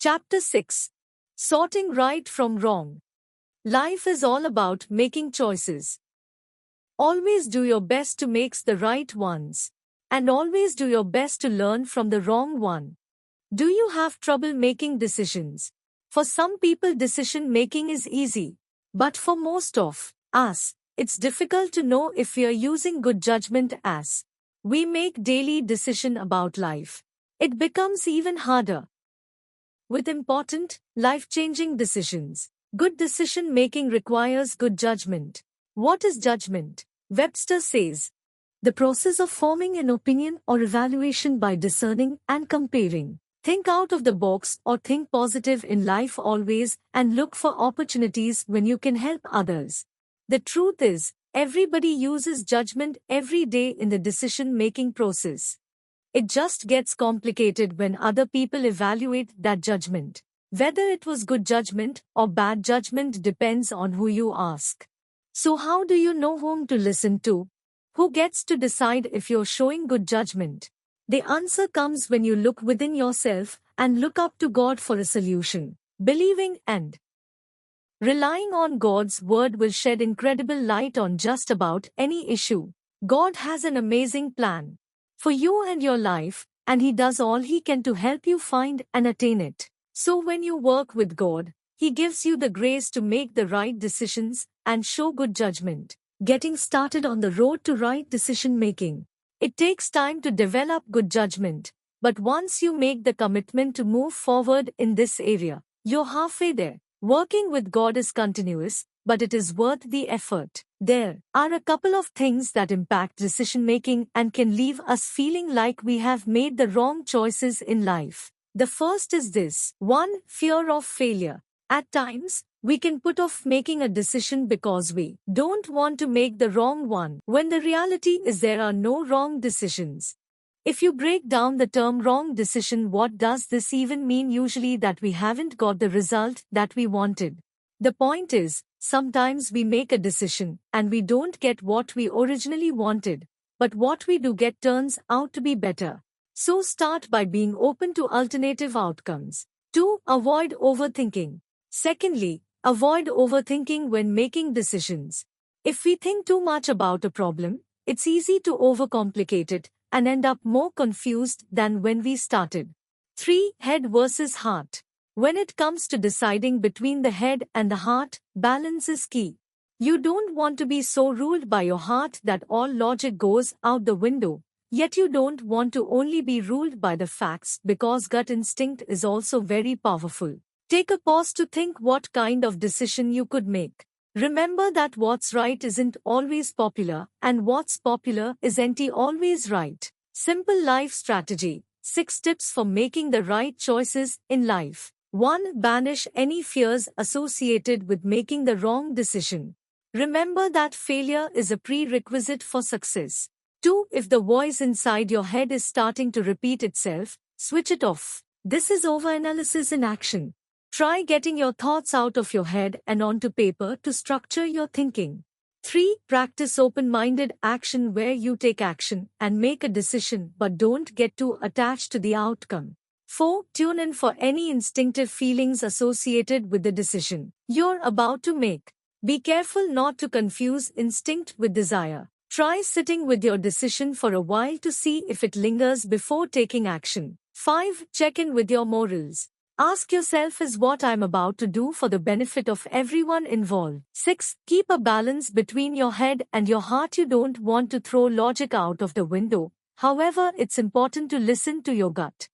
Chapter 6. Sorting Right from Wrong. Life is all about making choices. Always do your best to make the right ones. And always do your best to learn from the wrong one. Do you have trouble making decisions? For some people decision making is easy. But for most of us, it's difficult to know if we are using good judgment as we make daily decision about life. It becomes even harder. With important, life-changing decisions, good decision-making requires good judgment. What is judgment? Webster says, the process of forming an opinion or evaluation by discerning and comparing. Think out of the box or think positive in life always and look for opportunities when you can help others. The truth is, everybody uses judgment every day in the decision-making process. It just gets complicated when other people evaluate that judgment. Whether it was good judgment or bad judgment depends on who you ask. So how do you know whom to listen to? Who gets to decide if you're showing good judgment? The answer comes when you look within yourself and look up to God for a solution. Believing and relying on God's word will shed incredible light on just about any issue. God has an amazing plan for you and your life, and He does all He can to help you find and attain it. So when you work with God, He gives you the grace to make the right decisions and show good judgment. Getting started on the road to right decision making. It takes time to develop good judgment, but once you make the commitment to move forward in this area, you're halfway there. Working with God is continuous, but it is worth the effort. There are a couple of things that impact decision-making and can leave us feeling like we have made the wrong choices in life. The first is this. 1. Fear of failure. At times, we can put off making a decision because we don't want to make the wrong one, when the reality is there are no wrong decisions. If you break down the term wrong decision, what does this even mean? Usually that we haven't got the result that we wanted. The point is, sometimes we make a decision and we don't get what we originally wanted, but what we do get turns out to be better. So start by being open to alternative outcomes. 2. Avoid overthinking. Secondly, avoid overthinking when making decisions. If we think too much about a problem, it's easy to overcomplicate it and end up more confused than when we started. 3. Head versus heart. When it comes to deciding between the head and the heart, balance is key. You don't want to be so ruled by your heart that all logic goes out the window, yet you don't want to only be ruled by the facts because gut instinct is also very powerful. Take a pause to think what kind of decision you could make. Remember that what's right isn't always popular, and what's popular isn't always right. Simple life strategy. 6 tips for making the right choices in life. 1. Banish any fears associated with making the wrong decision. Remember that failure is a prerequisite for success. 2. If the voice inside your head is starting to repeat itself, switch it off. This is overanalysis in action. Try getting your thoughts out of your head and onto paper to structure your thinking. 3. Practice open-minded action where you take action and make a decision but don't get too attached to the outcome. 4. Tune in for any instinctive feelings associated with the decision you're about to make. Be careful not to confuse instinct with desire. Try sitting with your decision for a while to see if it lingers before taking action. 5. Check in with your morals. Ask yourself, is what I'm about to do for the benefit of everyone involved? 6. Keep a balance between your head and your heart. You don't want to throw logic out of the window. However, it's important to listen to your gut.